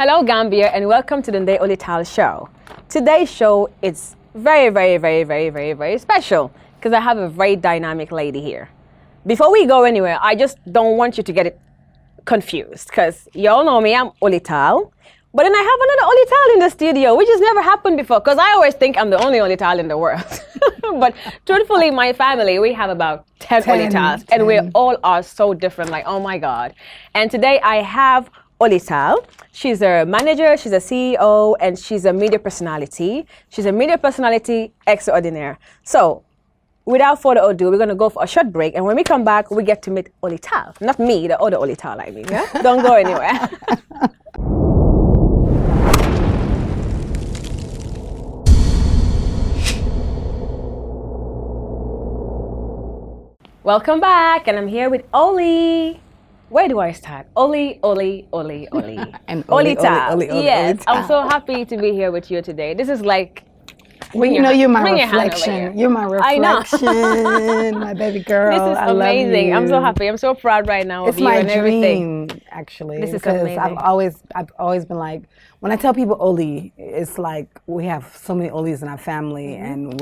Hello Gambia and welcome to the Ndey Oley Taal show. Today's show is very special because I have a very dynamic lady here. Before we go anywhere, I just don't want you to get it confused because y'all know me, I'm Oley Taal. But then I have another Oley Taal in the studio, which has never happened before because I always think I'm the only Oley Taal in the world. But truthfully, my family, we have about 10 Oley Taals and we all are so different, like, oh my God. And today I have Oley Taal. She's a manager, she's a CEO, and she's a media personality. She's a media personality extraordinaire. So, without further ado, we're going to go for a short break. And when we come back, we get to meet Oley Taal. Not me, the other Oley Taal, I mean. Yeah? Don't go anywhere. Welcome back, and I'm here with Oley. Where do I start? Oley. And Oley Taal. Yes, Oley Taal. I'm so happy to be here with you today. This is like... Well, you know, you're my reflection. You're my reflection, I know. my baby girl. This is amazing. I'm so happy. I'm so proud right now of you and everything. It's my dream, actually. This is because amazing. I've always been like, when I tell people Oley, it's like we have so many Oleys in our family, and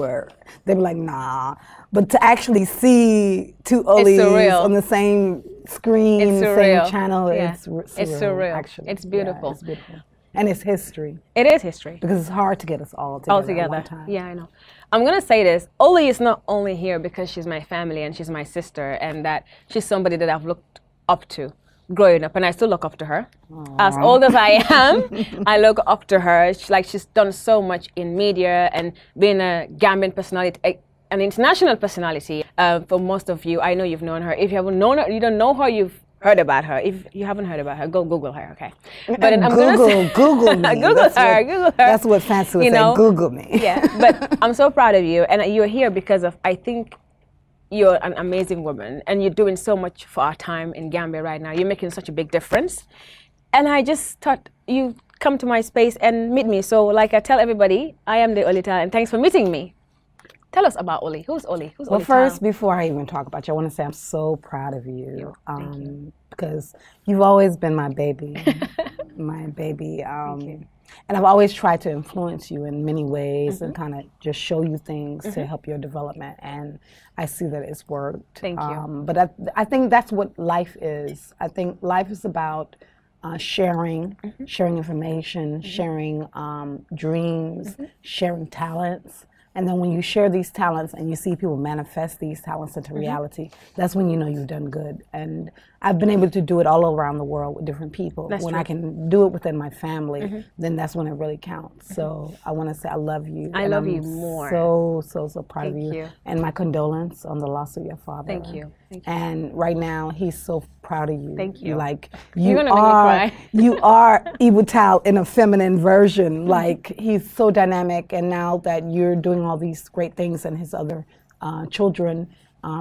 they be like, nah. But to actually see two Oleys on the same screen, same channel, it's surreal. Actually, it's beautiful. Yeah, it's beautiful. And it's history. It is history. Because it's hard to get us all together at one time. Yeah, I know. I'm going to say this. Oley is not only here because she's my family and she's my sister and that she's somebody that I've looked up to growing up, and I still look up to her. Aww. As old as I am, I look up to her. She's done so much in media and being a Gambian personality, an international personality. For most of you, I know you've known her. If you haven't known her, you don't know her, you've heard about her. If you haven't heard about her, go Google her, okay? But I'm Google me. Google her. That's what fancy would say, Google me. Yeah, but I'm so proud of you, and you're here because of, I think, you're an amazing woman, and you're doing so much for our time in Gambia right now. You're making such a big difference. And I just thought you come to my space and meet me. So like I tell everybody, I am the Oley Taal, and thanks for meeting me. Tell us about Oley. Who's Oley? Who's Oley Taal? Well, first, before I even talk about you, I want to say I'm so proud of you. Thank you. Because you've always been my baby. My baby. And I've always tried to influence you in many ways and kind of just show you things to help your development. And I see that it's worked. Thank you. But I think that's what life is. I think life is about sharing information, sharing dreams, sharing talents. And then when you share these talents and you see people manifest these talents into reality, that's when you know you've done good. And I've been able to do it all around the world with different people. That's when true. I can do it within my family, then that's when it really counts. So I want to say I love you. I love you more. So proud of you. And my condolence on the loss of your father. Thank you. And right now, he's so proud of you. Thank you. Like, You're gonna make me cry. you are Ibu Taal in a feminine version. Like, he's so dynamic, and now that you're doing all these great things and his other children,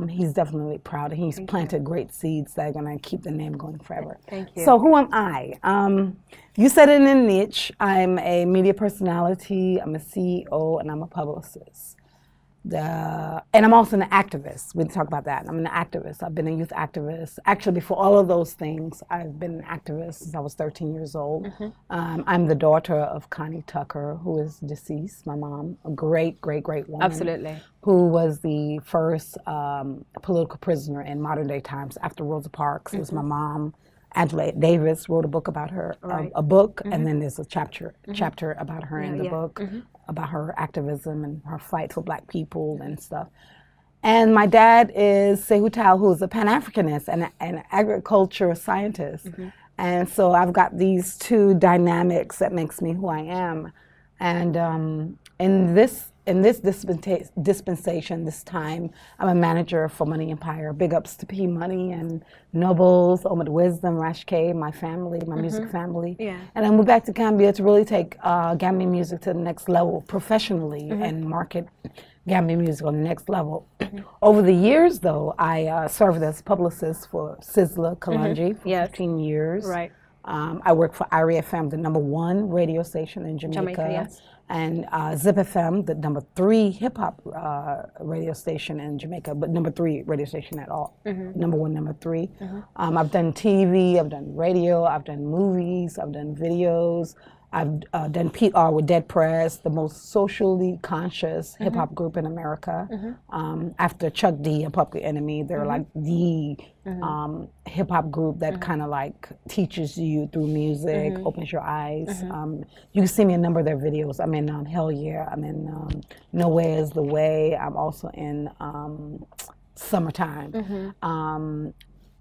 he's definitely proud, and he's planted great seeds that are gonna keep the name going forever. Thank you. So who am I? You said it in a niche. I'm a media personality, I'm a CEO, and I'm a publicist. And I'm also an activist. We talk about that. I'm an activist. I've been a youth activist. Actually, before all of those things, I've been an activist since I was 13 years old. I'm the daughter of Connie Tucker, who is deceased, my mom, a great woman. Absolutely. Who was the first political prisoner in modern day times after Rosa Parks. It was my mom. Angela Davis wrote a book about her, a book, and then there's a chapter about her in the book, about her activism and her fight for Black people and stuff. And my dad is Sekou Taal, who's a Pan-Africanist and an agriculture scientist. And so I've got these two dynamics that makes me who I am. And in this dispensation, this time, I'm a manager for Money Empire. Big ups to P Money and Nobles, Omid Wisdom, Rash K, my family, my music family. And I moved back to Gambia to really take Gambian music to the next level professionally and market Gambian music on the next level. Over the years, though, I served as publicist for Sizzla Kalonji for 15 years. I worked for IRIA FM, the #1 radio station in Jamaica. and Zip FM, the #3 hip hop radio station in Jamaica, but #3 radio station at all. #1, #3. I've done TV, I've done radio, I've done movies, I've done videos. I've done PR with Dead Press, the most socially conscious hip hop group in America. After Chuck D and Public Enemy, they're like the hip hop group that kind of like teaches you through music, opens your eyes. You can see me in a number of their videos. I'm in Hell Yeah, I'm in No Way Is the Way. I'm also in Summertime.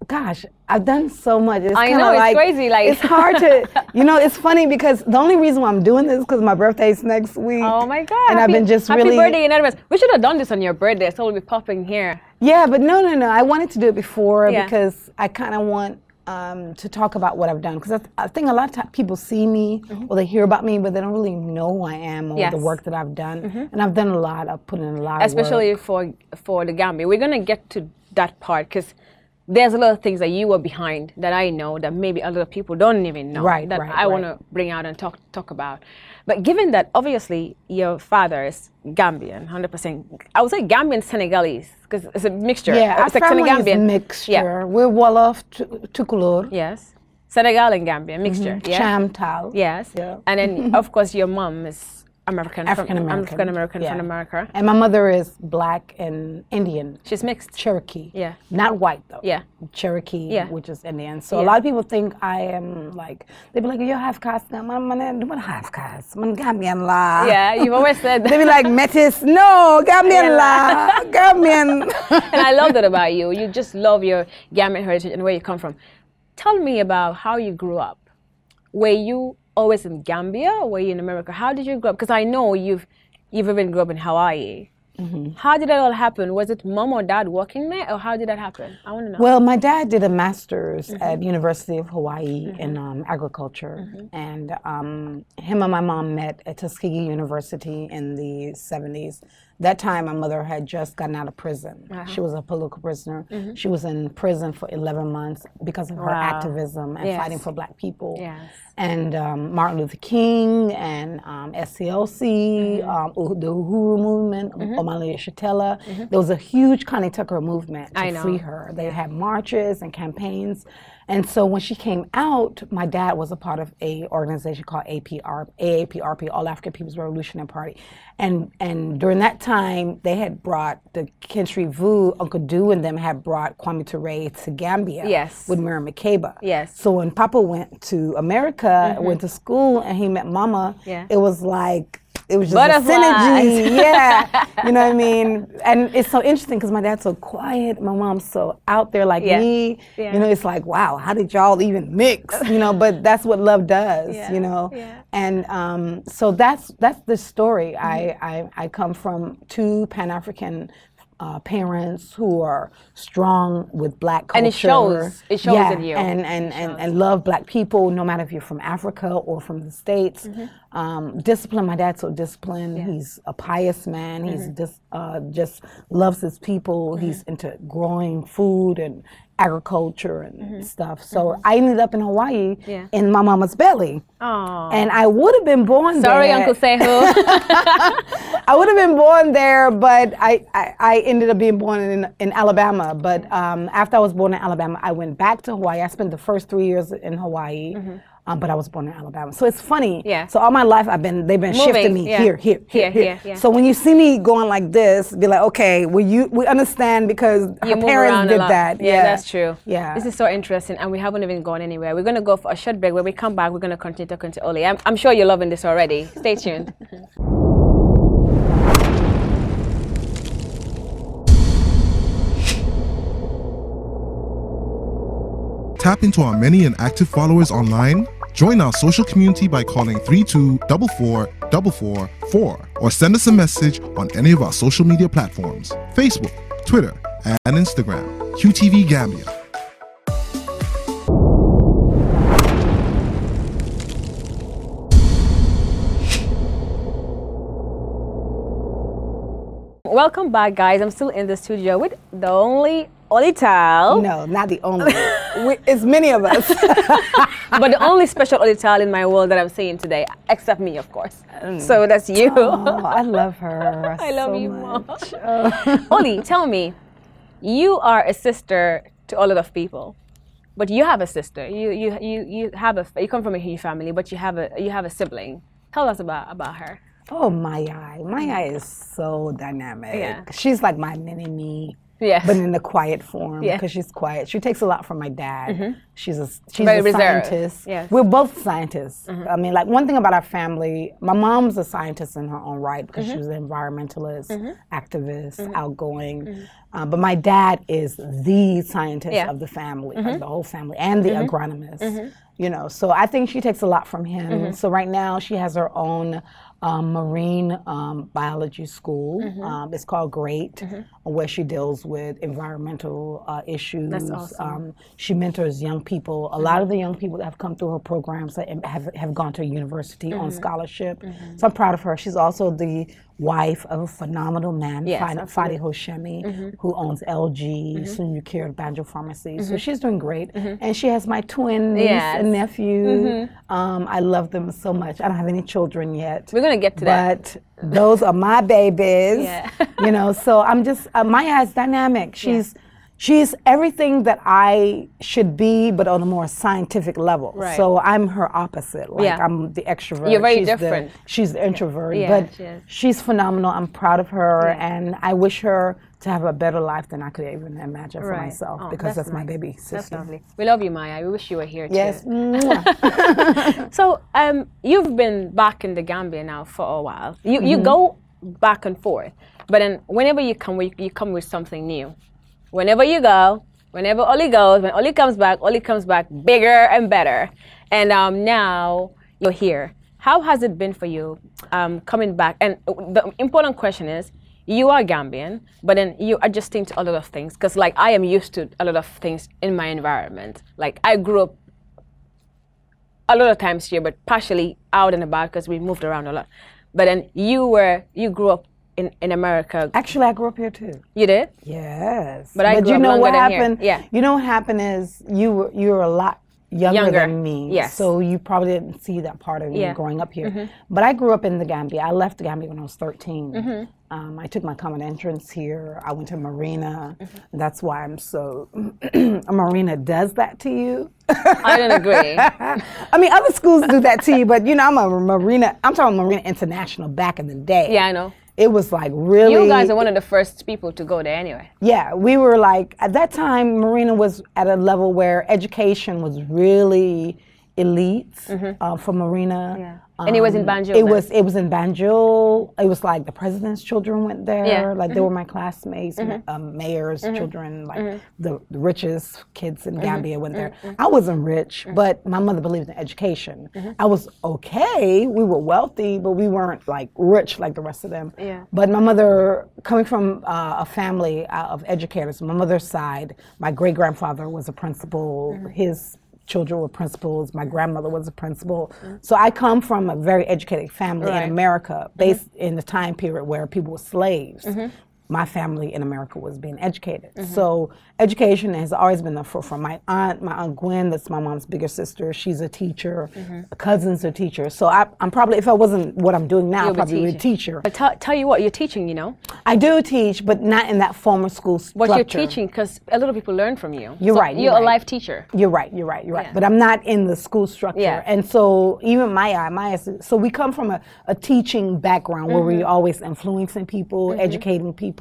Gosh, I've done so much. It's I know, it's like, crazy. Like it's hard to, you know, it's funny because the only reason why I'm doing this is because my birthday's next week. Oh my God. And I've been just happy really. Happy birthday in advance. We should have done this on your birthday, so we'll be popping here. Yeah, but no. I wanted to do it before because I kind of want to talk about what I've done. Because I think a lot of times people see me or they hear about me, but they don't really know who I am or the work that I've done. And I've done a lot. I've put in a lot of work. Especially for the Gambia. We're going to get to that part because there's a lot of things that you were behind that I know that maybe other people don't even know that I want to bring out and talk about. But given that obviously your father is Gambian, 100%, I would say Gambian Senegalese because it's a mixture. Yeah, it's like Senegambian mixture. Yeah. We're Wolof, Tukulur. Yes. Senegal and Gambian mixture. Yeah. Cham, Taal. Yes. Yeah. And then of course your mom is African American from America. And my mother is black and Indian. She's mixed. Cherokee. Yeah. Not white though. Yeah. Cherokee, which is Indian. So a lot of people think I am like, they be like, you're half caste. I'm half caste. I'm Gambian la. Yeah, you've always said that. They be like, Metis. No, Gambian la. Gambian. And I love that about you. You just love your Gambian heritage and where you come from. Tell me about how you grew up. Were you always in Gambia or were you in America? How did you grow up? Because I know you've even grew up in Hawaii. How did that all happen? Was it mom or dad working there or how did that happen? I want to know. Well, my dad did a master's at University of Hawaii in agriculture. And him and my mom met at Tuskegee University in the 70s. That time, my mother had just gotten out of prison. She was a political prisoner. She was in prison for 11 months because of her activism and fighting for black people. And Martin Luther King and SCLC, the Uhuru movement, Omali Shatella. There was a huge Connie Tucker movement to free her. They had marches and campaigns. And so when she came out, my dad was a part of a organization called AAPRP, All African People's Revolutionary Party. And during that time, they had brought the Kentry Vu, Uncle Du and them had brought Kwame Ture to Gambia with Miriam Makeba. So when Papa went to America, went to school, and he met Mama, it was like, it was just a synergy. You know what I mean? And it's so interesting because my dad's so quiet, my mom's so out there like me. You know, it's like, wow, how did y'all even mix? You know, but that's what love does, you know? And so that's the story. I come from two Pan-African parents who are strong with black culture. And it shows in you. And love black people, no matter if you're from Africa or from the States. Discipline, my dad's so disciplined. He's a pious man. He's just loves his people. He's into growing food and agriculture and stuff. So I ended up in Hawaii in my mama's belly. And I would have been born there. Sorry, Uncle Sehu. I would have been born there, but I ended up being born in Alabama. But after I was born in Alabama, I went back to Hawaii. I spent the first 3 years in Hawaii. But I was born in Alabama. So it's funny. So all my life they've been shifting me here. So when you see me going like this, be like, okay, we understand because her parents did that. Yeah, that's true. Yeah. This is so interesting and we haven't even gone anywhere. We're gonna go for a short break. When we come back, we're gonna continue talking to Oley. I'm sure you're loving this already. Stay tuned. Tap into our many and active followers online. Join our social community by calling 32444444 or send us a message on any of our social media platforms, Facebook, Twitter, and Instagram. QTV Gambia. Welcome back, guys. I'm still in the studio with the only Oley Taal. No, not the only. It's many of us. But the only special Oley Taal in my world that I'm seeing today, except me, of course. So that's you. Oh, I love her. I love so you, much. Oley, tell me, you are a sister to a lot of people, but you have a sister. You come from a huge family, but you have a sibling. Tell us about her. Oh, Maya. Maya is so dynamic. Yeah. She's like my mini-me. Yes. But in the quiet form, Yeah. because she's quiet. She takes a lot from my dad. She's Very a reserved. scientist. Yes. We're both scientists. I mean, like one thing about our family, my mom's a scientist in her own right because she was an environmentalist, activist, outgoing. But my dad is the scientist of the family, of the whole family, and the agronomist. You know, so I think she takes a lot from him. So right now she has her own marine biology school. It's called GREAT, where she deals with environmental issues. That's awesome. She mentors young people. A lot of the young people that have come through her programs have gone to university on scholarship. So I'm proud of her. She's also the wife of a phenomenal man, Fadi Hoshemi, who owns LG, soon you cured Banjo Pharmacy. So she's doing great. And she has my twin niece and nephew. I love them so much. I don't have any children yet. We're going to get to that. But those are my babies. You know, so I'm just, Maya is dynamic. She's everything that I should be, but on a more scientific level. Right. So I'm her opposite. Like I'm the extrovert. You're very different. She's the introvert. Yeah, but she's phenomenal. I'm proud of her, and I wish her to have a better life than I could even imagine for myself, because that's my baby sister. That's lovely. We love you, Maya. We wish you were here too. Yes. So you've been back in the Gambia now for a while. You go back and forth, but then whenever you come with something new. Whenever you go, whenever Oley goes, when Oley comes back bigger and better. And now you're here. How has it been for you coming back? And the important question is, you are Gambian, but then you're adjusting to a lot of things. Because like I am used to a lot of things in my environment. Like I grew up a lot of times here, but partially out and about because we moved around a lot. But then you grew up in America. Actually, I grew up here too. You did? Yes. But you know what happened? Yeah. You know what happened is you were a lot younger than me. Yes. So you probably didn't see that part of me growing up here. But I grew up in the Gambia. I left the Gambia when I was 13. I took my common entrance here. I went to Marina. That's why I'm so. Marina does that to you. I don't agree. I mean, other schools do that to you, but you know, I'm talking Marina International back in the day. Yeah, I know. It was like really. You guys are one of the first people to go there anyway. Yeah, we were like, at that time, Marina was at a level where education was really elite for Marina. Yeah. And it was in Banjul. It was in Banjul. It was like the president's children went there. Yeah. Like they were my classmates, mayors' children, like the richest kids in Gambia went there. I wasn't rich, but my mother believed in education. I was okay. We were wealthy, but we weren't like rich like the rest of them. Yeah. But my mother, coming from a family of educators, my mother's side, my great-grandfather was a principal. His children were principals. My grandmother was a principal. So I come from a very educated family in America, based in the time period where people were slaves. My family in America was being educated. So education has always been the forefront. My aunt Gwen, that's my mom's bigger sister, she's a teacher. Cousins are teachers. So I'm probably, if I wasn't what I'm doing now, I'd probably be a teacher. But tell you what, you're teaching, you know? I do teach, but not in that formal school structure. What you're teaching, because a lot of people learn from you. You're right. You're a live teacher. You're right. But I'm not in the school structure. Yeah. And so even Maya, so we come from a teaching background where we're always influencing people, educating people,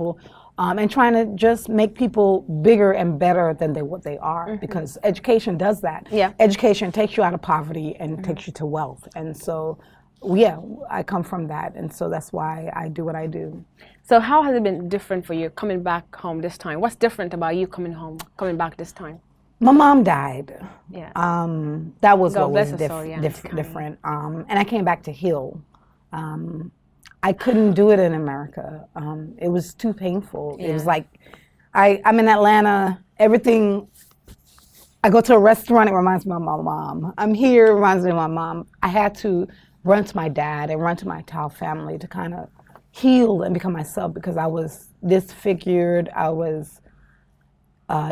and trying to just make people bigger and better than what they are, because education does that. Yeah. Education takes you out of poverty and takes you to wealth. And so, yeah, I come from that, and so that's why I do what I do. So how has it been different for you coming back home this time? What's different about you coming back this time? My mom died. Yeah. That was what was different. And I came back to heal. I couldn't do it in America. It was too painful. Yeah. It was like, I'm in Atlanta, everything, I go to a restaurant, it reminds me of my mom. I'm here, it reminds me of my mom. I had to run to my dad and run to my Taal family to kind of heal and become myself, because I was disfigured,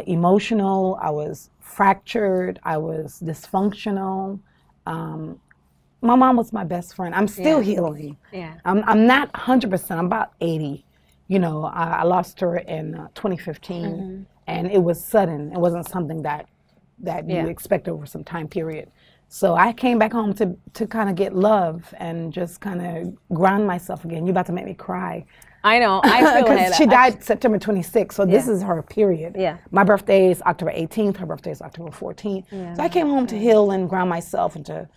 emotional, I was fractured, I was dysfunctional. My mom was my best friend. I'm still healing. Yeah. I'm not 100%, I'm about 80. You know, I lost her in 2015, and it was sudden. It wasn't something that you expect over some time period. So I came back home to kind of get love and just kind of ground myself again. You're about to make me cry. I know. I feel because she died September 26th, so this is her period. Yeah. My birthday is October 18th. Her birthday is October 14th. Yeah. So I came home to heal and ground myself and to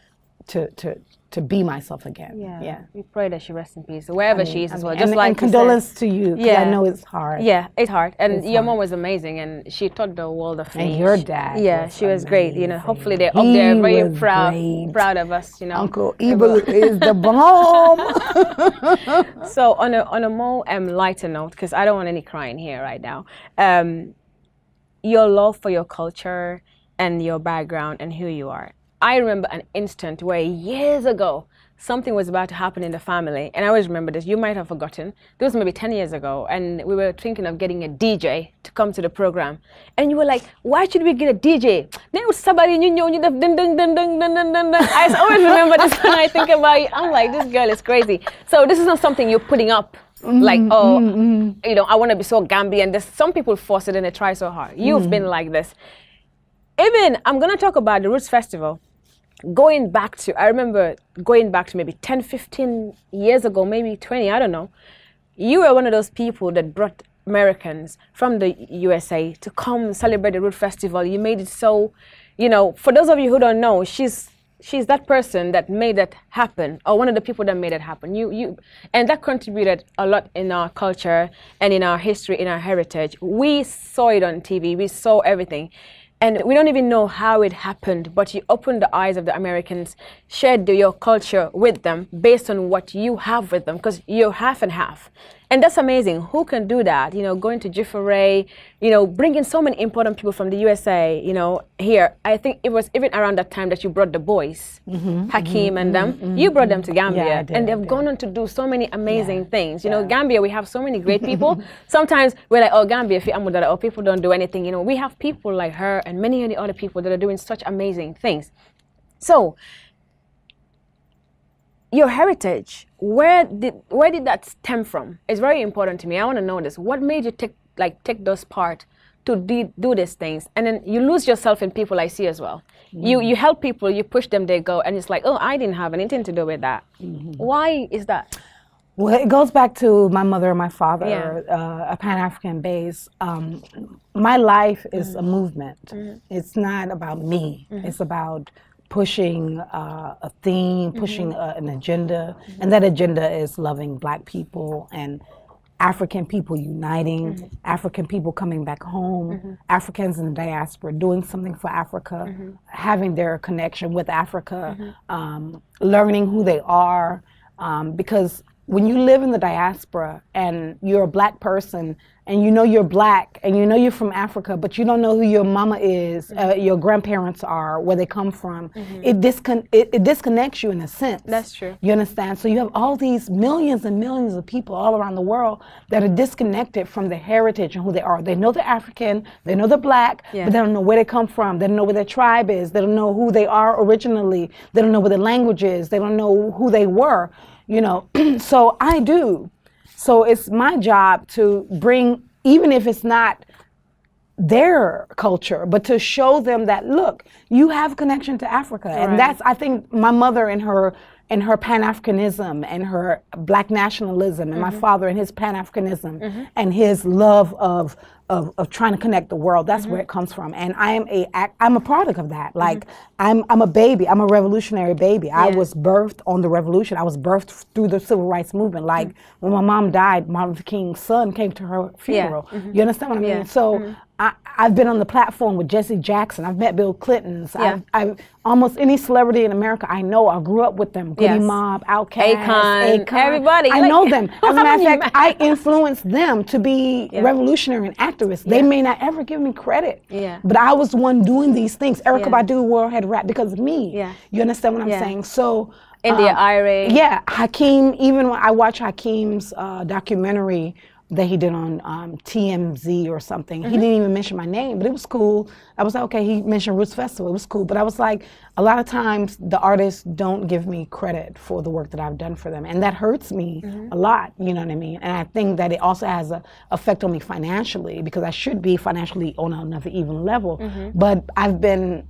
be myself again. Yeah. We pray that she rests in peace, wherever she is as well. Just and condolence to you, because I know it's hard. Yeah, it's hard. And your mom was amazing, and she taught the world of me. And your dad. Yeah, she was great. You know, hopefully they're up there very proud of us. You know, Uncle Ebel is the bomb. So on a more lighter note, because I don't want any crying here right now. Your love for your culture and your background and who you are. I remember an instant where years ago, something was about to happen in the family. And I always remember this. You might have forgotten. This was maybe 10 years ago. And we were thinking of getting a DJ to come to the program. And you were like, why should we get a DJ? Then somebody you know, I always remember this when I think about it. I'm like, this girl is crazy. So this is not something you're putting up. Like, you know, I want to be so Gambian. There's some people force it and they try so hard. You've been like this. Even, I'm going to talk about the Roots Festival. I remember going back to maybe 10, 15 years ago, maybe 20, I don't know. You were one of those people that brought Americans from the USA to come celebrate the Root Festival. You made it so, you know, for those of you who don't know, she's that person that made that happen, or one of the people that made it happen. And that contributed a lot in our culture and in our history, in our heritage. We saw it on TV, we saw everything. And we don't even know how it happened, but you opened the eyes of the Americans, shared your culture with them based on what you have with them, because you're half and half. And that's amazing. Who can do that? You know, going to Jiffere, you know, bringing so many important people from the USA, you know, here. I think it was even around that time that you brought the boys, Hakeem and them. You brought them to Gambia, and they've gone on to do so many amazing things. You know, Gambia, we have so many great people. Sometimes we're like, oh, Gambia, oh, people don't do anything. You know, we have people like her and many of the other people that are doing such amazing things. So, your heritage, where did that stem from? It's very important to me. I want to know this. What made you take those part to do these things? And then you lose yourself in people I see as well. You help people, you push them, they go, and it's like, oh, I didn't have anything to do with that. Why is that? Well, it goes back to my mother and my father, a Pan-African base. My life is a movement. It's not about me. It's about pushing a theme, pushing an agenda, and that agenda is loving Black people and African people uniting, African people coming back home, Africans in the diaspora doing something for Africa, having their connection with Africa, learning who they are, because when you live in the diaspora and you're a Black person and you know you're Black and you know you're from Africa, but you don't know who your mama is, your grandparents are, where they come from, it disconnects you in a sense. That's true. You understand? So you have all these millions and millions of people all around the world that are disconnected from their heritage and who they are. They know they're African, they know they're Black, but they don't know where they come from. They don't know where their tribe is. They don't know who they are originally. They don't know where their language is. They don't know who they were. You know, so I do. So it's my job to bring, even if it's not their culture, but to show them that, look, you have connection to Africa. And that's, I think, my mother and her Pan-Africanism and her Black nationalism, and my father and his Pan-Africanism and his love of trying to connect the world. That's where it comes from. And I'm a product of that. Like, I'm a baby. I'm a revolutionary baby. I was birthed on the revolution. I was birthed through the civil rights movement. Like, when my mom died, Martin Luther King's son came to her funeral. You understand what I mean? So I've been on the platform with Jesse Jackson. I've met Bill Clinton. I've almost any celebrity in America I know. I grew up with them. Goody Mob, Outkast, Akon, everybody. I know them. As a matter of fact, I influenced them to be revolutionary and activists. They may not ever give me credit, but I was the one doing these things. Erykah Badu World Head Rap because of me. You understand what I'm saying? So India, IRA. Yeah, Hakeem, even when I watch Hakeem's documentary that he did on TMZ or something. He didn't even mention my name, but it was cool. I was like, okay, he mentioned Roots Festival, it was cool. But I was like, a lot of times the artists don't give me credit for the work that I've done for them. And that hurts me a lot, you know what I mean? And I think that it also has an effect on me financially, because I should be financially on another even level. But I've been,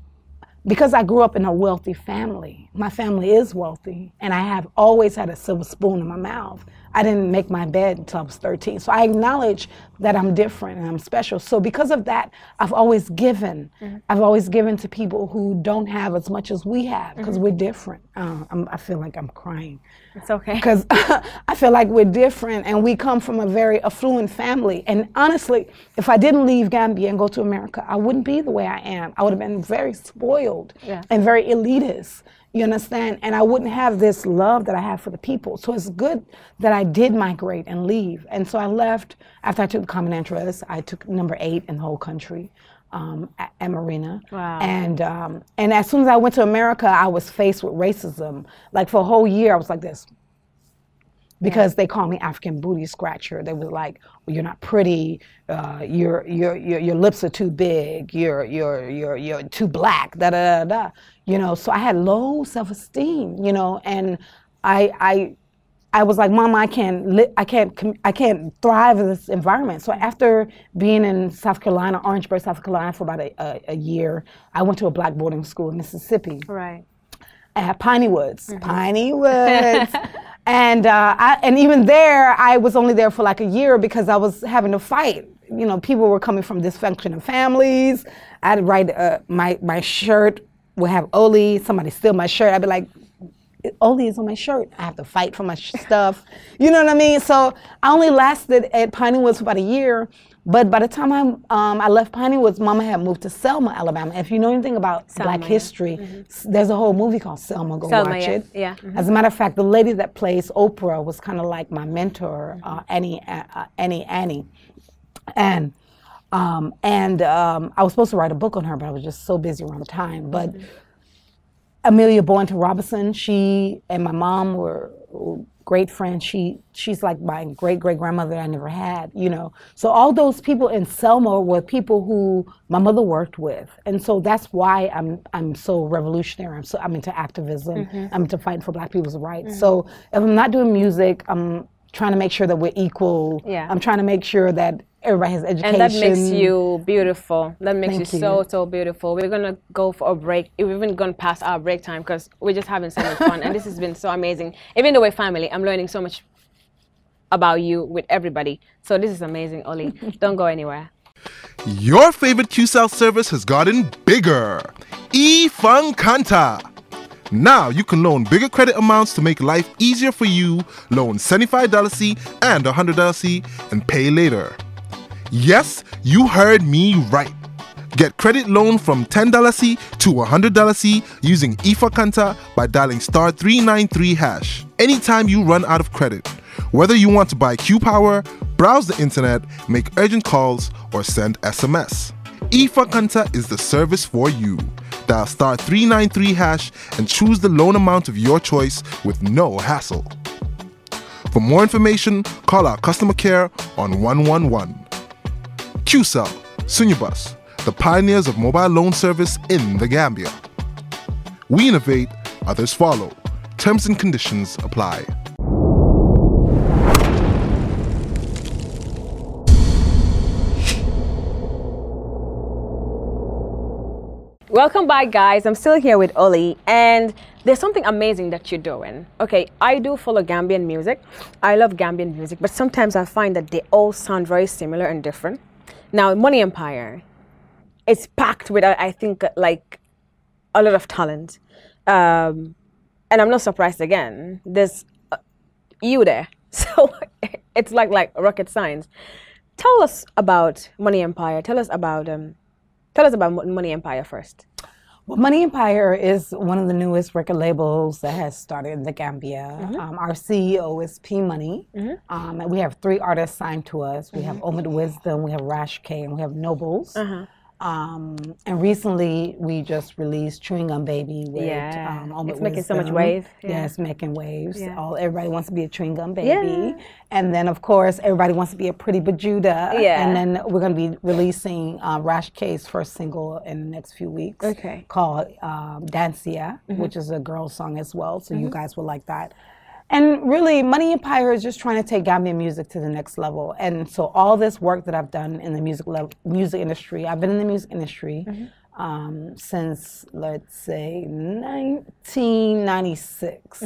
because I grew up in a wealthy family, my family is wealthy, and I have always had a silver spoon in my mouth. I didn't make my bed until I was 13. So I acknowledge that I'm different and I'm special. So because of that, I've always given. I've always given to people who don't have as much as we have, because we're different. I feel like I'm crying. It's okay. Because I feel like we're different, and we come from a very affluent family. And honestly, if I didn't leave Gambia and go to America, I wouldn't be the way I am. I would have been very spoiled and very elitist. You understand? And I wouldn't have this love that I have for the people. So it's good that I did migrate and leave. And so I left after I took the common interest. I took number 8 in the whole country at Marina. Wow. And as soon as I went to America, I was faced with racism. Like for a whole year, I was like this. Because they called me African booty scratcher. They were like, well, you're not pretty, your lips are too big, you're too black, da da da da. You know, so I had low self-esteem, you know, and I was like, Mama, I can't thrive in this environment. So after being in South Carolina, Orangeburg, South Carolina for about a year, I went to a black boarding school in Mississippi. Right. At Piney Woods. Piney Woods. And even there, I was only there for like a year because I was having to fight. You know, people were coming from dysfunctional families. I'd write my shirt would have Oley. Somebody steal my shirt. I'd be like, Oley is on my shirt. I have to fight for my stuff. You know what I mean? So I only lasted at Piney Woods for about a year. But by the time I left Piney Woods, Mama had moved to Selma, Alabama. If you know anything about Black history, there's a whole movie called Selma. Go watch it. Yeah. As a matter of fact, the lady that plays Oprah was kind of like my mentor, Annie. And I was supposed to write a book on her, but I was just so busy around the time. But Amelia Boynton Robinson, she and my mom were great friends. She's like my great-great-grandmother I never had, you know. So all those people in Selma were people who my mother worked with. And so that's why I'm so revolutionary. I'm into activism. I'm into fighting for Black people's rights. So if I'm not doing music, I'm trying to make sure that we're equal. Yeah. I'm trying to make sure that everybody has education. And that makes you beautiful. That makes you so beautiful. We're going to go for a break. We're even going past our break time because we're just having so much fun. And this has been so amazing. Even though we're family, I'm learning so much about you with everybody. So this is amazing, Oley. Don't go anywhere. Your favorite QCELL service has gotten bigger. Kanta. Now you can loan bigger credit amounts to make life easier for you. Loan $75 and $100 and pay later. Yes, you heard me right. Get credit loan from $10 to $100 using Kanta by dialing *393#. Anytime you run out of credit, whether you want to buy Q Power, browse the internet, make urgent calls, or send SMS. Kanta is the service for you. Dial *393# and choose the loan amount of your choice with no hassle. For more information, call our customer care on 111. QCELL, Sunyabus, the pioneers of mobile loan service in the Gambia. We innovate, others follow. Terms and conditions apply. Welcome back, guys. I'm still here with Oley, and there's something amazing that you're doing. Okay, I do follow Gambian music. I love Gambian music, but sometimes I find that they all sound very similar and different. Now, Money Empire, it's packed with, I think, like a lot of talent. And I'm not surprised again. There's you there. So it's like rocket science. Tell us about Money Empire. Tell us about Money Empire first. Well, Money Empire is one of the newest record labels that has started in the Gambia. Our CEO is P Money. And we have 3 artists signed to us. We have Omid Wisdom, we have Rash K, and we have Nobles. And recently, we just released Chewing Gum Baby with it's making so much wave. Yeah, it's making waves. Yeah. Everybody wants to be a chewing gum baby. And then, of course, everybody wants to be a pretty Bajuda. Yeah. And then we're going to be releasing Rash K's first single in the next few weeks called Dancia, which is a girl song as well. So you guys will like that. And really, Money Empire is just trying to take Gambian music to the next level. And so all this work that I've done in the music industry, I've been in the music industry since, let's say, 1996.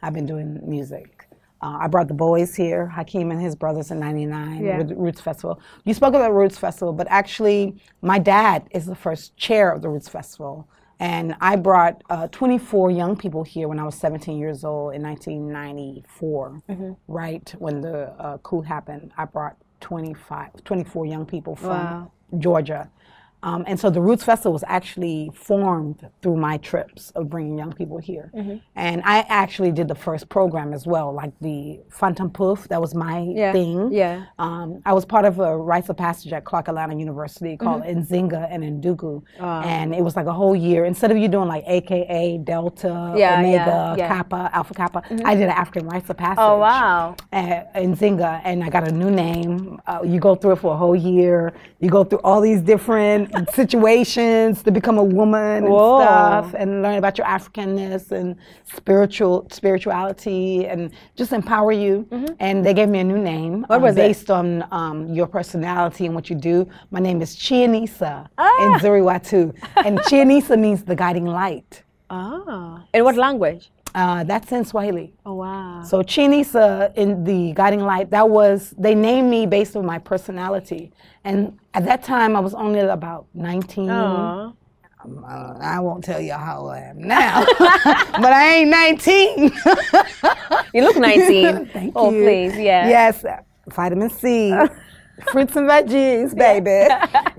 I've been doing music. I brought the boys here, Hakeem and his brothers in '99 with the Roots Festival. You spoke about the Roots Festival, but actually, my dad is the first chair of the Roots Festival. And I brought 24 young people here when I was 17 years old in 1994, right when the coup happened. I brought 24 young people from Georgia. And so the Roots Festival was actually formed through my trips of bringing young people here. And I actually did the first program as well, like the Phantom Puff, that was my thing. I was part of a rites of passage at Clark Atlanta University called Nzinga and Ndugu. And it was like a whole year. Instead of you doing like AKA, Delta, Omega, Kappa, Alpha Kappa, I did an African rites of passage. Oh, wow. At Nzinga, and I got a new name. You go through it for a whole year. You go through all these different situations to become a woman and stuff, and learn about your Africanness and spirituality, and just empower you. And they gave me a new name based on your personality and what you do. My name is Chianisa in Zuriwatu, and Chianisa means the guiding light. In what language? That's in Swahili. Oh, wow. So Chianisa in the guiding light, they named me based on my personality. And at that time, I was only about 19. I won't tell you how old I am now, but I ain't 19. You look 19. Thank you. Oh, please, Yes, vitamin C, fruits and veggies, baby.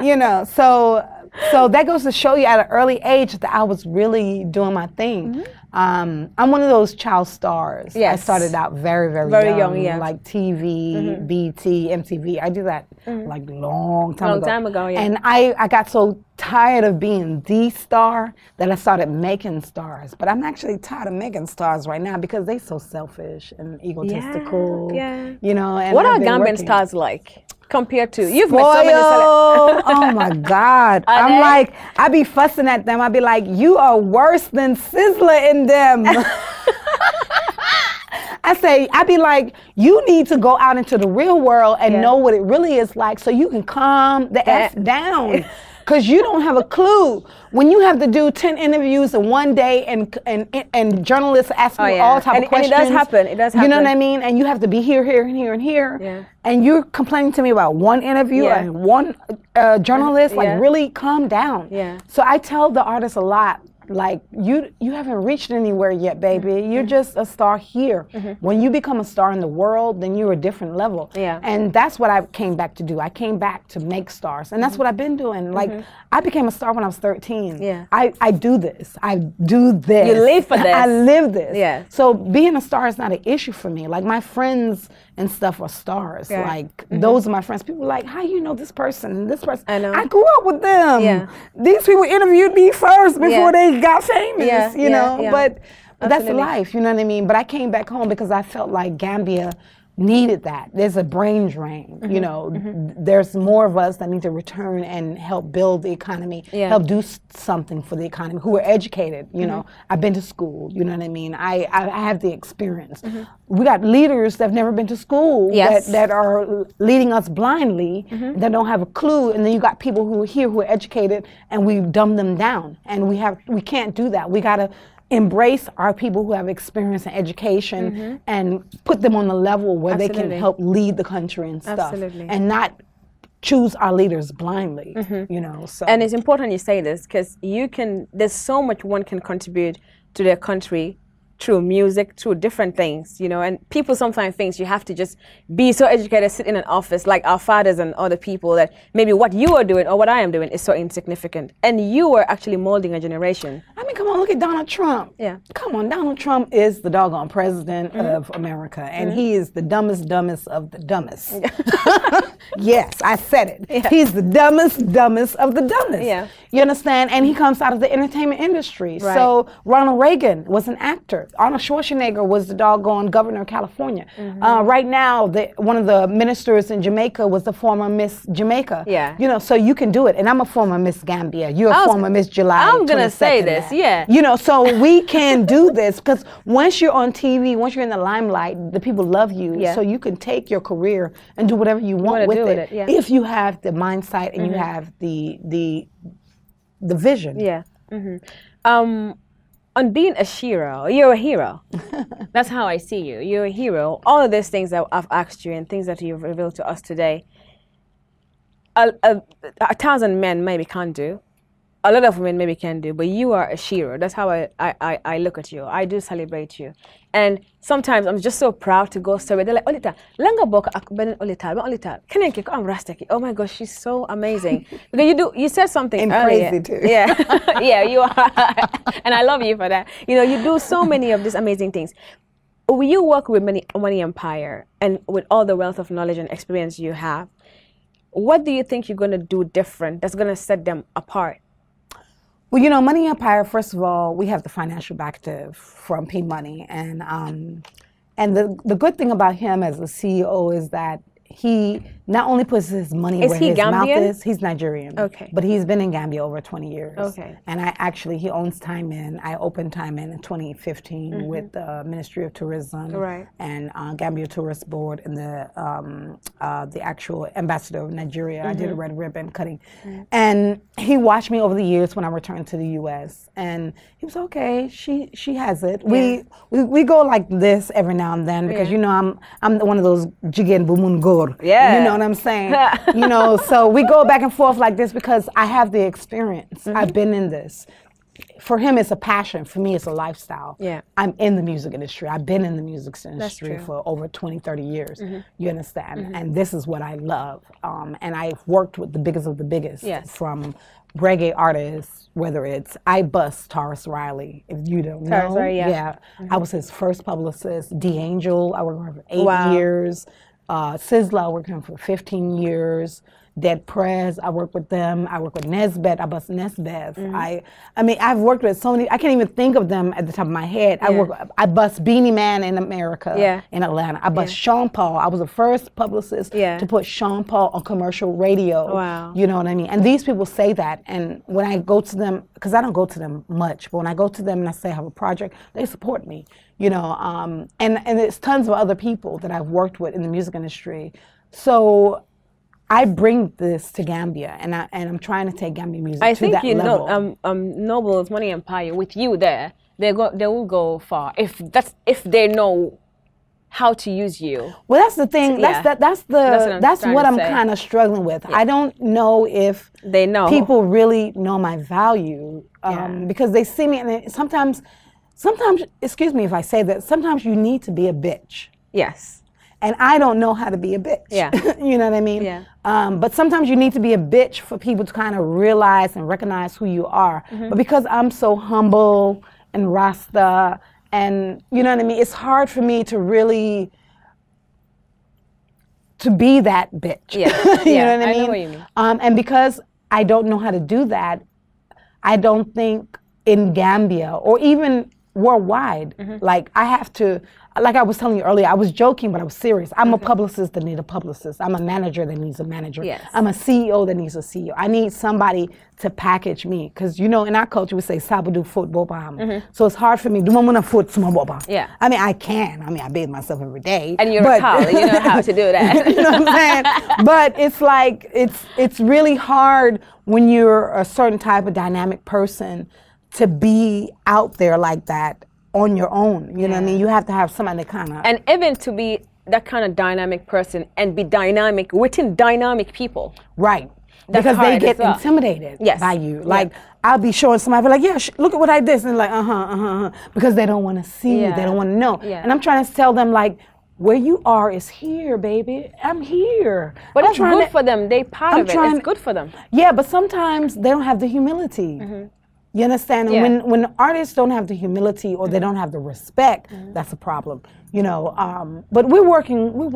You know, so that goes to show you at an early age that I was really doing my thing. I'm one of those child stars. I started out very young, like TV, BT, MTV. I did that like long time ago. And I got so tired of being the star that I started making stars. But I'm actually tired of making stars right now because they're so selfish and egotistical. You know. And what are Gambian stars like? Compared to you've met so many oh my God! I'm like, I be fussing at them. I be like, you are worse than Sizzler in them. I be like, you need to go out into the real world and know what it really is like, so you can calm the F down. Because you don't have a clue. When you have to do 10 interviews in one day and journalists ask you all type of questions. And it does happen. You know what I mean? And you have to be here, and here. And you're complaining to me about one interview and one journalist. Like, really calm down. So I tell the artists a lot, like, you haven't reached anywhere yet, baby. You're just a star here. When you become a star in the world, then you're a different level. And that's what I came back to do. I came back to make stars. And that's what I've been doing. Like, I became a star when I was 13. I do this. I do this. You live for this. I live this. So being a star is not an issue for me. Like, my friends and stuff are stars. Like, those are my friends. People are like, how you know this person and this person? I know. I grew up with them. These people interviewed me first before they got famous, you know, but that's life, you know what I mean? But I came back home because I felt like Gambia needed that. There's a brain drain, you know. There's more of us that need to return and help build the economy, help do something for the economy, who are educated, you know. I've been to school, you know what I mean? I have the experience. We got leaders that have never been to school that are leading us blindly, that don't have a clue, and then you got people who are here who are educated, and we dumb them down, and we can't do that. We gotta embrace our people who have experience and education and put them on the level where they can help lead the country and stuff, and not choose our leaders blindly, you know. So. And it's important you say this because there's so much one can contribute to their country through music, through different things, you know, and people sometimes think you have to just be so educated, sit in an office like our fathers and other people, that maybe what you are doing or what I am doing is so insignificant. And you are actually molding a generation. I mean, come on, look at Donald Trump. Yeah. Come on, Donald Trump is the doggone president of America, and he is the dumbest of the dumbest. Yes, I said it. Yeah. He's the dumbest of the dumbest. Yeah. You understand? And he comes out of the entertainment industry. Right. So Ronald Reagan was an actor. Arnold Schwarzenegger was the doggone governor of California. Right now, one of the ministers in Jamaica was the former Miss Jamaica. Yeah. You know, so you can do it. And I'm a former Miss Gambia. You're a former Miss July. I'm going to say this, yeah. You know, so we can do this because once you're on TV, once you're in the limelight, the people love you. Yeah. So you can take your career and do whatever you want with it. Yeah. If you have the mindset and you have the vision. Yeah. On being a hero, you're a hero. That's how I see you. You're a hero. All of these things that I've asked you and things that you've revealed to us today, a 1,000 men maybe can't do. A lot of women maybe can do, but you are a hero. That's how I look at you. I do celebrate you. And sometimes I'm just so proud to go somewhere. They're like, Olita, langa boka akben Olita. Kenenke ko am rastaki. Oh my gosh, she's so amazing. Because you said something earlier. Crazy too. Yeah. Yeah, you are. And I love you for that. You know, you do so many of these amazing things. You work with Money Empire and with all the wealth of knowledge and experience you have. What do you think you're going to do different that's going to set them apart? Well, you know, Money Empire, first of all, we have the financial backup from P Money. And the good thing about him as a CEO is that he not only puts his money where his mouth is, he's Nigerian. Okay. But he's been in Gambia over 20 years. Okay. And he owns Time In. I opened Time In 2015 with the Ministry of Tourism and Gambia Tourist Board and the actual ambassador of Nigeria. I did a red ribbon cutting. And he watched me over the years when I returned to the U.S. And he was okay, she has it. Yeah. We go like this every now and then because, you know, I'm one of those Jigen Bumungur. Yeah. You know what I'm saying? You know, so we go back and forth like this because I have the experience. I've been in this. For him, it's a passion. For me, it's a lifestyle. Yeah. I'm in the music industry. I've been in the music industry for over 20, 30 years. You understand? And this is what I love. And I've worked with the biggest of the biggest from reggae artists, whether it's I Bust Taurus Riley, if you don't know. I was his first publicist. D'Angel, I worked with him for 8 years. Sizzla, I worked with him for 15 years. Dead Prez, I work with them. I work with Nesbeth, I bust Nesbeth. I mean, I've worked with so many, I can't even think of them at the top of my head. I bust Beanie Man in America, in Atlanta. I bust Sean Paul. I was the first publicist to put Sean Paul on commercial radio. Wow. You know what I mean? And these people say that, and when I go to them, because I don't go to them much, but when I go to them and I say I have a project, they support me. You know, and there's tons of other people that I've worked with in the music industry. So I bring this to Gambia, and I'm trying to take Gambia music to that level. I think Noble's Money Empire with you there, they will go far if they know how to use you. Well, that's the thing. That's what I'm kind of struggling with. I don't know if they know people really know my value because they see me, and sometimes, excuse me if I say that, sometimes you need to be a bitch. Yes. And I don't know how to be a bitch. Yeah. You know what I mean? Yeah. But sometimes you need to be a bitch for people to kind of realize and recognize who you are. But because I'm so humble and Rasta, and you know what I mean, it's hard for me to really be that bitch. Yeah. You know what I mean? I know what you mean. And because I don't know how to do that, I don't think in Gambia or even worldwide, like I have to, like I was telling you earlier, I was joking, but I was serious. I'm a publicist that needs a publicist. I'm a manager that needs a manager. Yes. I'm a CEO that needs a CEO. I need somebody to package me. Because, you know, in our culture, we say, Sabadu foot bobam. So it's hard for me. Do I foot small bobam? Yeah. I mean, I can. I mean, I bathe myself every day. And you're a Taal. You know how to do that. You know what I'm saying? But it's like, it's really hard when you're a certain type of dynamic person to be out there like that on your own. You know what I mean? You have to have somebody kind of... And even to be that kind of dynamic person and be dynamic within dynamic people. Right. Because they get intimidated by you. Like, I'll be showing somebody, I'll be like, yeah, look at what I did. And they're like, because they don't want to see you. They don't want to know. And I'm trying to tell them, like, where you are is here, baby. I'm here. But that's good for them. They part of it. It's good for them. Yeah, but sometimes they don't have the humility. You understand? Yeah. And when artists don't have the humility or they don't have the respect, that's a problem. You know, but we're working. We're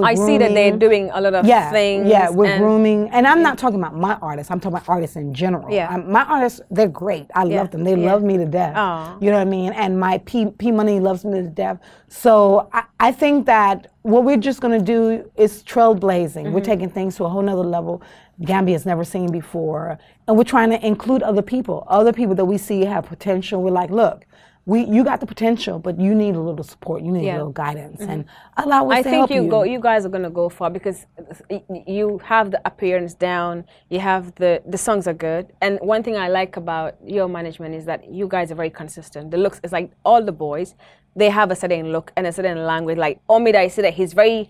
I see that they're doing a lot of things. Yeah, we're grooming. And I'm not talking about my artists. I'm talking about artists in general. Yeah. My artists, they're great. I love them. They love me to death. Aw. You know what I mean? And my P Money loves me to death. So I think that what we're just going to do is trailblazing. We're taking things to a whole nother level Gambia's never seen before. And we're trying to include other people that we see have potential. We're like, look, you got the potential, but you need a little support. You need a little guidance, and allow us to help you. I think you guys are gonna go far because you have the appearance down. You have the songs are good, and one thing I like about your management is that you guys are very consistent. The looks is like all the boys, they have a certain look and a certain language. Like Omid, I see that he's very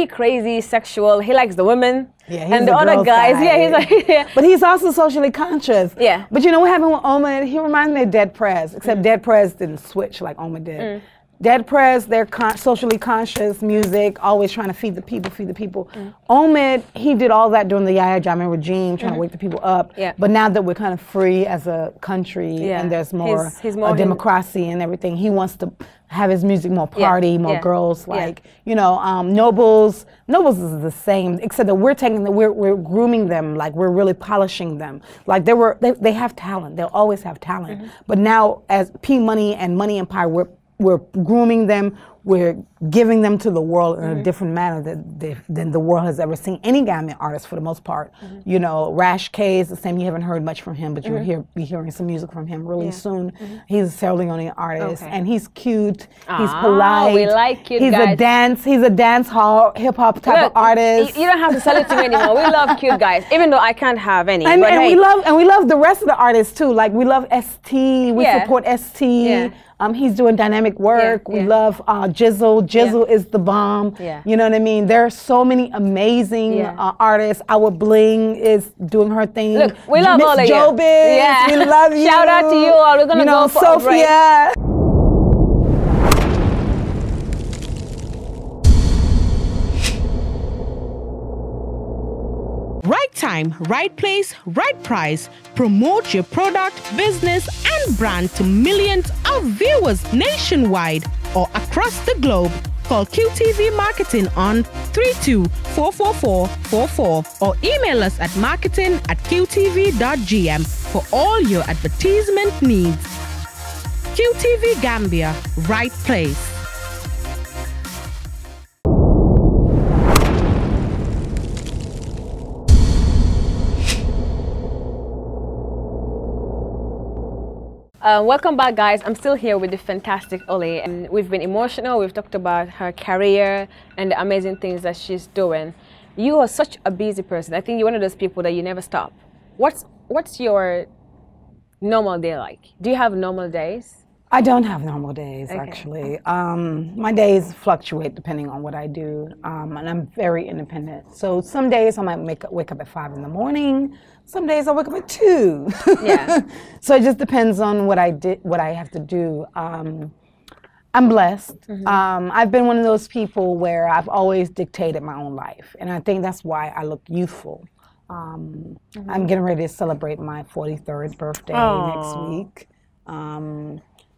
crazy, sexual. He likes the women. Yeah, and the other guys, he's like, But he's also socially conscious. Yeah. But you know what happened with Omid? He reminds me of Dead Prez, except Dead Prez didn't switch like Omid did. Dead Prez, they're socially conscious music, always trying to feed the people. Omid, he did all that during the Yahya Jammeh regime, trying to wake the people up. Yeah. But now that we're kind of free as a country and there's more, democracy and everything, he wants to have his music more party, more girls, like, you know, Nobles is the same, except that we're grooming them, like we're really polishing them. Like they have talent, they'll always have talent. But now as P Money and Money Empire, we're grooming them, we're giving them to the world in a different manner than the world has ever seen any Gambian artist for the most part. You know, Rash K is the same. You haven't heard much from him, but you'll be hearing some music from him really soon. He's a Sierra Leonean artist, and he's cute. He's polite. We like cute guys. He's a dance hall hip hop type of artist. You don't have to sell it to me anymore. We love cute guys, even though I can't have any. And we love the rest of the artists too. Like we love ST. We support ST. He's doing dynamic work. We love Jizzle. Jizzle is the bomb. You know what I mean? There are so many amazing artists. Our Bling is doing her thing. Look, we love all of you. Jobiz, we love you. Shout out to you all. We're gonna go for Sophia. Right time, right place, right price. Promote your product, business, and brand to millions of viewers nationwide or across the globe. Call QTV Marketing on 32-44444 or email us at marketing@qtv.gm for all your advertisement needs. QTV Gambia, right place. Welcome back, guys. I'm still here with the fantastic Oley, and we've been emotional. We've talked about her career and the amazing things that she's doing. You are such a busy person. I think you're one of those people that you never stop. What's your normal day like? Do you have normal days? I don't have normal days, actually. My days fluctuate depending on what I do, and I'm very independent. So some days I might wake up at 5 in the morning. Some days I wake up at 2. So it just depends on what I have to do. I'm blessed. I've been one of those people where I've always dictated my own life, and I think that's why I look youthful. I'm getting ready to celebrate my 43rd birthday next week.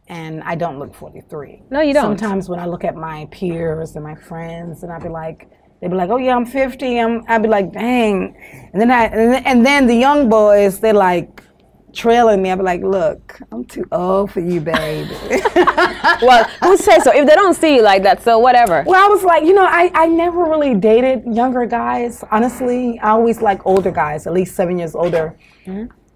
And I don't look 43. No, you don't. Sometimes when I look at my peers and my friends, and they'd be like, oh yeah, I'm 50. I'd be like, dang. And then the young boys, they're like trailing me. I'd be like, look, I'm too old for you, baby. Well, who says so? If they don't see you like that, so whatever. Well, I was like, you know, I never really dated younger guys. Honestly, I always like older guys, at least 7 years older.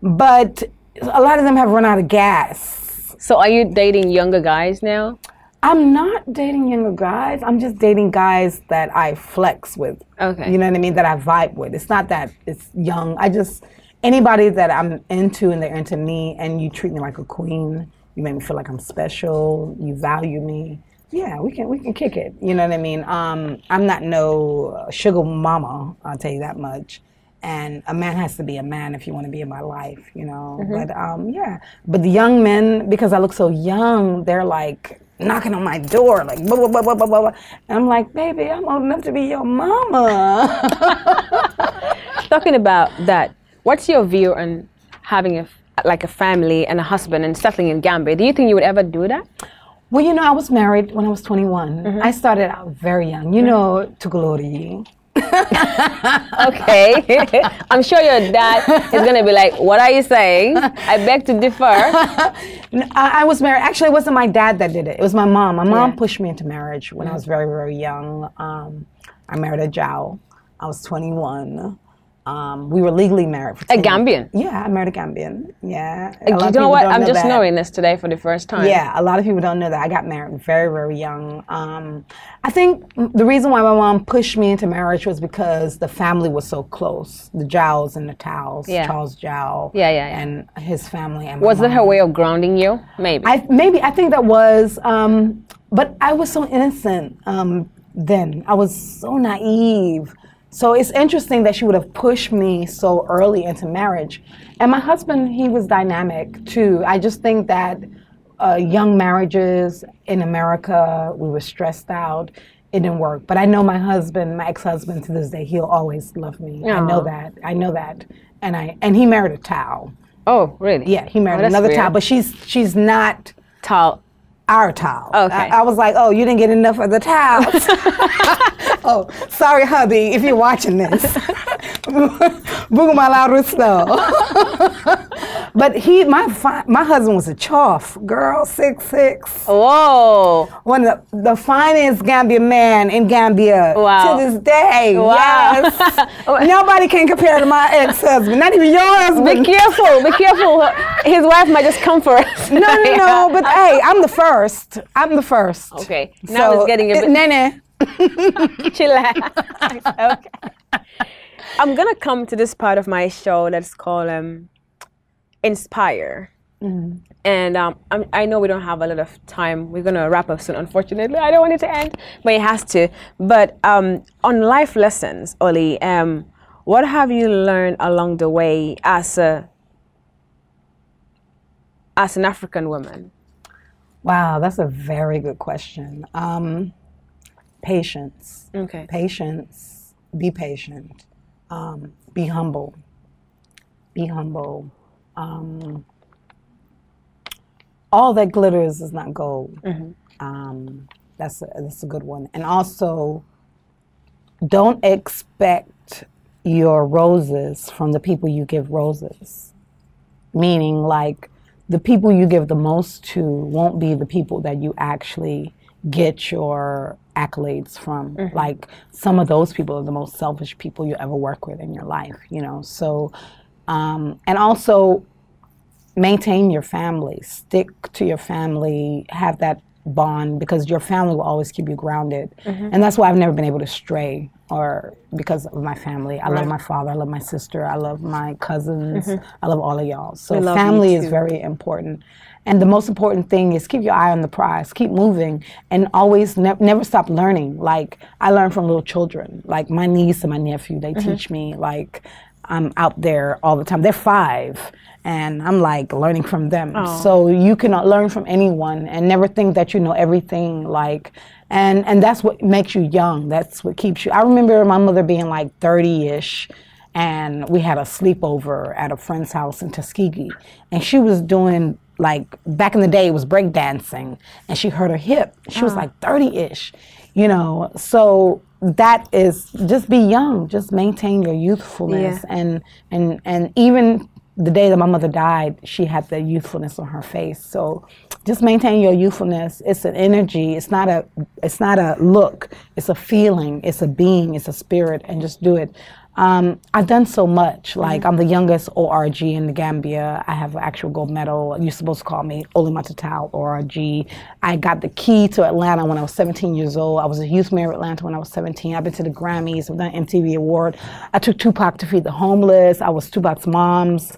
But a lot of them have run out of gas. So are you dating younger guys now? I'm not dating younger guys. I'm just dating guys that I flex with. Okay. You know what I mean? That I vibe with. It's not that it's young. Anybody that I'm into and they're into me and you treat me like a queen, you make me feel like I'm special, you value me. Yeah, we can kick it. You know what I mean? I'm not no sugar mama, I'll tell you that much. And a man has to be a man if you want to be in my life, you know. But yeah. But the young men, because I look so young, they're like knocking on my door, like blah, blah, blah, blah, blah, blah. And I'm like, baby, I'm old enough to be your mama. Talking about that, what's your view on having like a family and a husband and settling in Gambia, do you think you would ever do that? Well, you know, I was married when I was 21. I started out very young. You know, Tukulori. Okay. I'm sure your dad is going to be like, what are you saying? I beg to differ. I was married. Actually, it wasn't my dad that did it. It was my mom. My mom pushed me into marriage when I was very, very young. I married a Jao. I was 21. We were legally married for 10 A Gambian? Yeah, I married a Gambian. Yeah. You know what? I'm just knowing this today for the first time. Yeah, a lot of people don't know that. I got married very, very young. I think the reason why my mom pushed me into marriage was because the family was so close. The Jaos and the Taals. Charles Jao. And his family. And was that her way of grounding you? Maybe. I think that was, but I was so innocent then. I was so naive. So it's interesting that she would have pushed me so early into marriage. And my husband, he was dynamic too. I just think that young marriages in America, we were stressed out. It didn't work. But I know my husband, my ex-husband to this day, he'll always love me. Aww. I know that. And he married a Taal. Oh, really? Yeah, he married another Taal, but she's not Taal. Our Taal. Okay. I was like, oh, you didn't get enough of the Taals. Oh, sorry, hubby, if you're watching this. But my husband was a choff, girl, 6'6". Whoa. One of the finest Gambian man in Gambia to this day. Wow. Yes. Nobody can compare to my ex-husband, not even your husband. Be careful, be careful. His wife might just come for us. No, but hey, I'm the first. Okay, now it's getting a bit... Nene. Chillax. Okay. I'm gonna come to this part of my show that's called Inspire. And I know we don't have a lot of time. We're gonna wrap up soon, unfortunately. I don't want it to end, but it has to. But on life lessons, Oley, what have you learned along the way as an African woman? Wow, that's a very good question. Patience. Okay. Patience. Be patient. Be humble. Be humble. All that glitters is not gold. That's a good one. And also, don't expect your roses from the people you give roses. Meaning, like, the people you give the most to won't be the people that you actually get your accolades from. Like, some of those people are the most selfish people you ever work with in your life, you know. So, and also maintain your family, stick to your family, have that bond, because your family will always keep you grounded. And that's why I've never been able to stray, or because of my family. I love my father, I love my sister, I love my cousins, I love all of y'all. So family is very important. And the most important thing is keep your eye on the prize, keep moving, and always never stop learning. Like, I learn from little children. Like, my niece and my nephew, they teach me. Like, I'm out there all the time. They're 5, and I'm like learning from them. So you can learn from anyone and never think that you know everything. Like, and that's what makes you young. That's what keeps you. I remember my mother being like 30-ish, and we had a sleepover at a friend's house in Tuskegee, and she was doing, like, back in the day, it was breakdancing, and she hurt her hip. She was like 30-ish, you know. So that is, just be young, just maintain your youthfulness, and even the day that my mother died, she had the youthfulness on her face. So just maintain your youthfulness. It's an energy. It's not a look. It's a feeling. It's a being. It's a spirit. And just do it. I've done so much. Like, I'm the youngest ORG in the Gambia. I have an actual gold medal. You're supposed to call me Oley Taal ORG. I got the key to Atlanta when I was 17 years old. I was a youth mayor of Atlanta when I was 17. I've been to the Grammys. I've done an MTV award. I took Tupac to feed the homeless. I was Tupac's mom's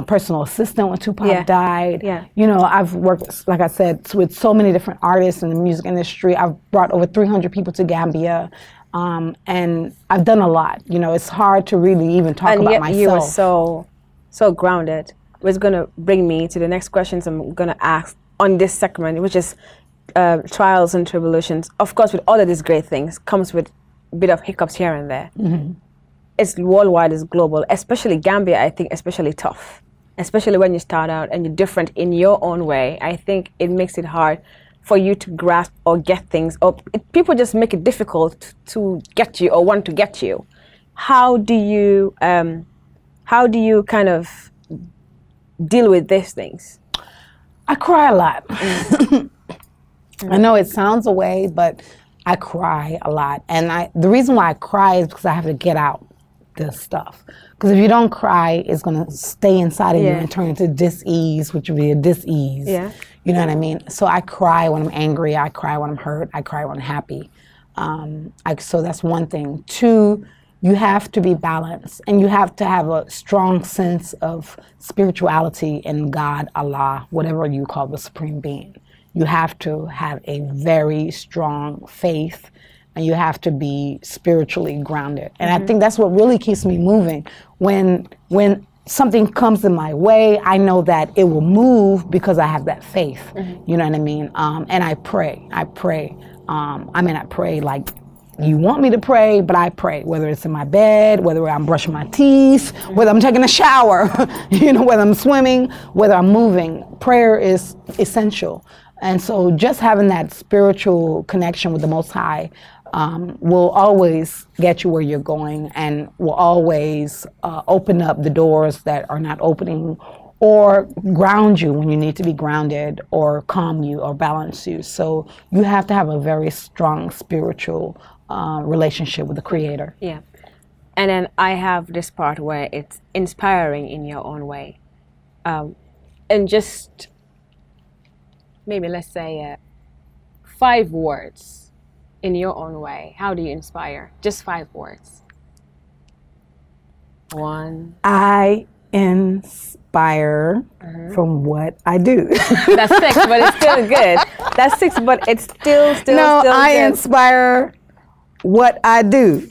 personal assistant when Tupac died. You know, I've worked, like I said, with so many different artists in the music industry. I've brought over 300 people to Gambia. And I've done a lot. You know, it's hard to really even talk about myself. And you were so grounded. Which is going to bring me to the next questions I'm going to ask on this segment, which is trials and tribulations. Of course, with all of these great things, comes with a bit of hiccups here and there. It's worldwide, it's global, especially Gambia, I think, especially tough. especially when you start out and you're different in your own way, I think it makes it hard for you to grasp or get things, or people just make it difficult to get you or want to get you. How do you kind of deal with these things? I cry a lot. I know it sounds away, but I cry a lot. And the reason why I cry is because I have to get out this stuff. Because if you don't cry, it's going to stay inside of you and turn into dis-ease, which would be a dis-ease. Yeah. You know what I mean? So I cry when I'm angry. I cry when I'm hurt. I cry when I'm happy. So that's one thing. Two, you have to be balanced, and you have to have a strong sense of spirituality in God, Allah, whatever you call the Supreme Being. You have to have a very strong faith, and you have to be spiritually grounded. And I think that's what really keeps me moving. When something comes in my way, I know that it will move because I have that faith. You know what I mean? And I pray. I pray like you want me to pray, but I pray, whether it's in my bed, whether I'm brushing my teeth, whether I'm taking a shower, whether I'm swimming, whether I'm moving. Prayer is essential. And so just having that spiritual connection with the Most High will always get you where you're going, and will always open up the doors that are not opening, or ground you when you need to be grounded, or calm you or balance you. So you have to have a very strong spiritual relationship with the Creator. Yeah. And then I have this part where it's inspiring in your own way. And just maybe let's say 5 words in your own way. How do you inspire? Just 5 words. 1. I inspire from what I do. That's 6, but it's still good. That's 6, but it's still I good. Inspire what I do.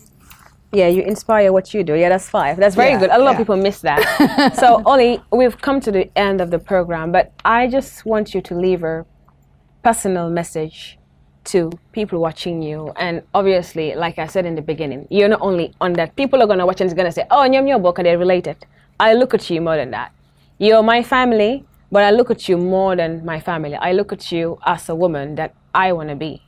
Yeah, you inspire what you do. Yeah, that's 5. That's very good. A lot of people miss that. So, Oley, we've come to the end of the program, but I just want you to leave a personal message to people watching you. And obviously, like I said in the beginning, you're not only on that. People are going to watch and it's going to say, oh, Nyam book, they're related. I look at you more than that. You're my family, but I look at you more than my family. I look at you as a woman that I want to be.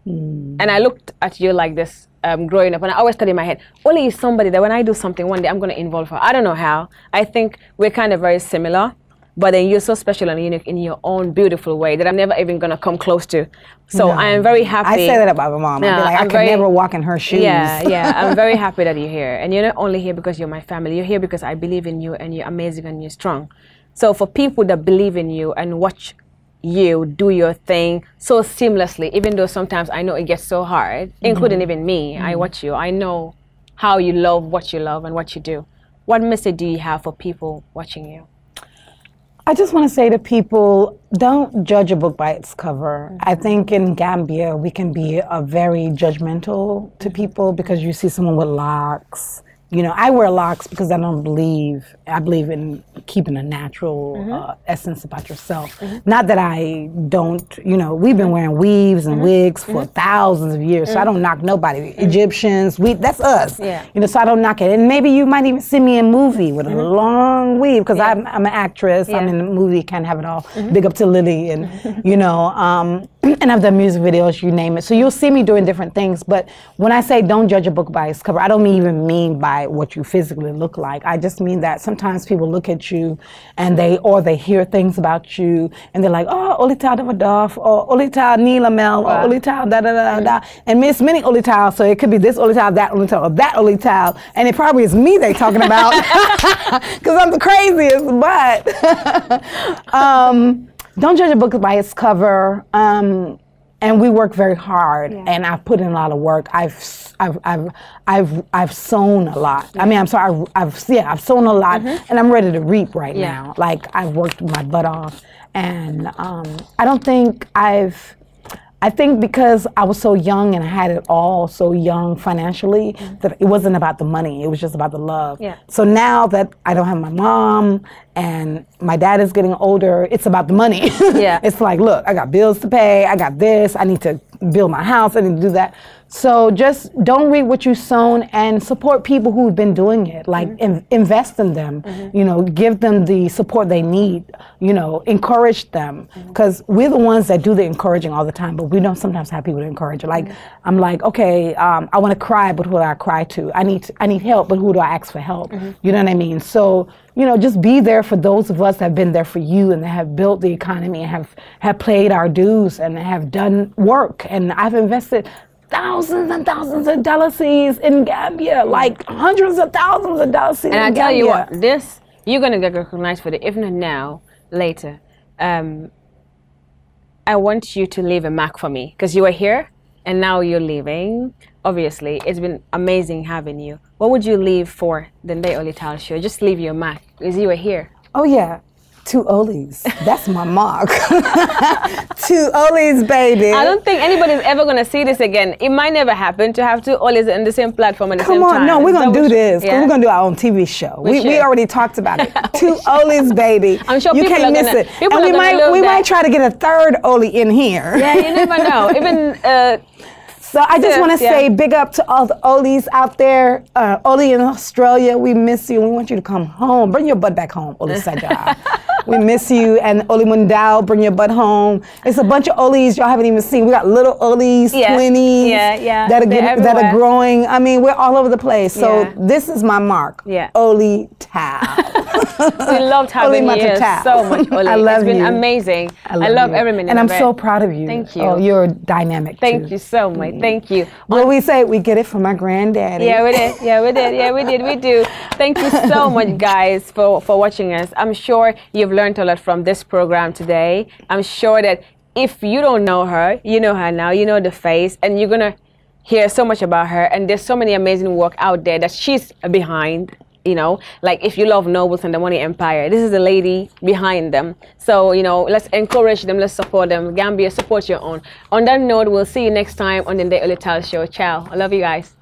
And I looked at you like this growing up, and I always thought in my head, Oley is somebody that when I do something one day, I'm going to involve her. I don't know how. I think we're kind of very similar, but then you're so special and unique in your own beautiful way that I'm never even going to come close to. So I am very happy. I say that about my mom. I'd be like, I could never walk in her shoes. Yeah, I'm very happy that you're here. And you're not only here because you're my family. You're here because I believe in you, and you're amazing and you're strong. So for people that believe in you and watch you do your thing so seamlessly, even though sometimes I know it gets so hard, including even me. I watch you. I know how you love what you love and what you do. What message do you have for people watching you? I just want to say to people, don't judge a book by its cover. I think in Gambia, we can be very judgmental to people because you see someone with locks. I wear locks because I believe in keeping a natural essence about yourself. Not that I don't, we've been wearing weaves and wigs for thousands of years, so I don't knock nobody. Egyptians, that's us. So I don't knock it. And maybe you might even see me in a movie with a long weave because I'm an actress. I'm in a movie, can't have it all. Big up to Lily, and, and I've done music videos, you name it. So you'll see me doing different things. But when I say don't judge a book by its cover, I don't even mean by what you physically look like. I just mean that sometimes people look at you and they hear things about you and they're like, oh, Oley Taal Davadov, or Oley Taal Neela Mel, or Oley Taal da da da da. And it's many Oley Taal, so it could be this Oley Taal, that Oley Taal, or that Oley Taal. And it probably is me they're talking about because I'm the craziest. But don't judge a book by its cover. And we work very hard, and I've put in a lot of work. I've sown a lot. I mean, I'm sorry, I've sown a lot, and I'm ready to reap right now. Like, I've worked my butt off, and I don't think I think because I was so young and I had it all so young financially that it wasn't about the money, it was just about the love. So now that I don't have my mom and my dad is getting older, it's about the money. It's like, look, I got bills to pay, I got this, I need to build my house, I need to do that. So just don't reap what you've sown and support people who've been doing it. Like invest in them, you know, give them the support they need, you know, encourage them. Because we're the ones that do the encouraging all the time, but we don't sometimes have people to encourage. Like, I'm like, okay, I want to cry, but who do I cry to? I need help, but who do I ask for help? You know what I mean? So, you know, just be there for those of us that have been there for you and that have built the economy and have played our dues and have done work. And I've invested thousands and thousands of dollars in Gambia, like hundreds of thousands of dollars in Gambia. And I tell you what, this, you're going to get recognized for it, if not now, later. I want you to leave a mark for me, because you were here and now you're leaving. Obviously, it's been amazing having you. What would you leave for the Ndey Oley Taal show? Just leave your mark, because you were here. Oh yeah, 2 Oleys. That's my mark. 2 Oleys, baby. I don't think anybody's ever going to see this again. It might never happen to have 2 Oleys in the same platform at the same time. Come on, no, we're going to do this. Yeah? We're going to do our own TV show. We already talked about it. 2 Oleys, baby. I'm sure you can't miss it. And we might try to get a 3rd Oley in here. Yeah, you never know. Even... So I just want to say big up to all the Oleys out there. Oley in Australia, we miss you. We want you to come home. Bring your butt back home, Oley Sajah. We miss you. And Oley Mundao, bring your butt home. It's a bunch of Oleys y'all haven't even seen. We got little Oleys, 20s that are growing. I mean, we're all over the place. So this is my mark. Oley Taal. We loved having you so much, Oley. I love you. It's been amazing. I love every minute and of I'm so proud of you. Thank you. Oh, you're dynamic Thank you so much. Thank you. Well, we say we get it from my granddaddy. Yeah, we did. Yeah, we did. Yeah, we did. We do. Thank you so much, guys, for watching us. I'm sure you've learned a lot from this program today. I'm sure that if you don't know her, you know her now. You know the face, and you're gonna hear so much about her. And there's so many amazing work out there that she's behind. You know, like if you love Nobles and the Money Empire, this is the lady behind them. So, you know, let's encourage them, let's support them. Gambia, support your own. On that note, we'll see you next time on the Ndey Oley Taal show. Ciao. I love you guys.